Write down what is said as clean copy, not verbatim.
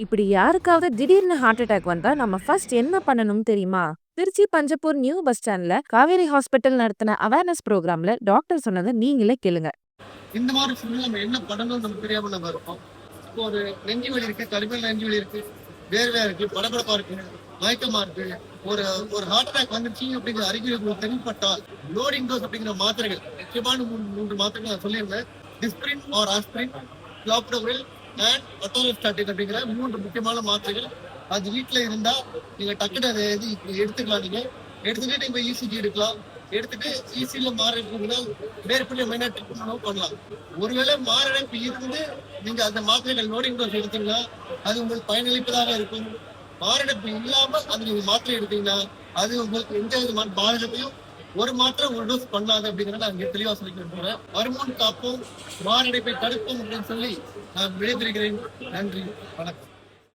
இப்படி யாருக்காவது திடீர்னு ஹார்ட் அட்டாக் வந்தா நம்ம ஃபர்ஸ்ட் என்ன பண்ணணும் தெரியுமா? திருச்சி பஞ்சப்பூர் நியூ பஸ் ஸ்டாண்ட்ல காவேரி ஹாஸ்பிட்டல் நடத்தின அவேர்னஸ் ப்ரோக்ராம்ல டாக்டர் சொன்னதை நீங்களே கேளுங்க. இந்த மாதிரி சூழ்நிலை நம்ம என்ன பண்ணணும்னு நமக்கு தெரியாம நம்ம இருக்கோம். இப்போ ஒரு நெஞ்சு வலி இருக்கு, கடுமையான நெஞ்சு வலி இருக்கு, வேர்வையா இருக்கு, படபடப்பா இருக்கு, மயக்கமா இருக்கு, ஒரு ஒரு ஹார்ட் அட்டாக் வந்துச்சு அப்படிங்கிற அறிகுறிகள் தென்பட்டால் லோடிங் டோஸ் அப்படிங்கிற மாத்திரைகள், முக்கியமான மூன்று மாத்திரைகள் நான் சொல்லியிருந்தேன். டிஸ்பிரின் ஆர் ஆஸ்பிரின், கிளாப்டோகிரில் அண்ட் அட்டோலோஸ்டாட்டின் அப்படிங்கிற 3 முக்கியமான மாத்திரைகள். அது வீட்டுல இருந்தா நீங்க டக்குனு அதை எடுத்துக்கலாம். நீங்க எடுத்துட்டு நீங்க இசிஜி எடுக்கலாம். எடுத்துட்டு ஈஸியில மாறினா மேற்படி மெயினா ட்ரீட்மெண்ட் பண்ணலாம். ஒருவேளை மாரடைப்பு இருந்து நீங்க அந்த மாத்திரைகள் லோடிங் டோஸ் எடுத்தீங்கன்னா அது உங்களுக்கு பயனளிப்பதாக இருக்கும். மாரடைப்பு இல்லாம அது நீங்க மாத்திரை எடுத்தீங்கன்னா அது உங்களுக்கு எந்த விதமான பாதிப்பையும் ஒரு மாத்திரை ஒரு டோஸ் பண்ணாது அப்படிங்கிறத நான் இங்க தெளிவா சொல்லிக்க போறேன். வருமுன் காப்போம், மாரடைப்பை தடுப்போம் அப்படின்னு சொல்லி நான் விடைபெறுகிறேன். நன்றி, வணக்கம்.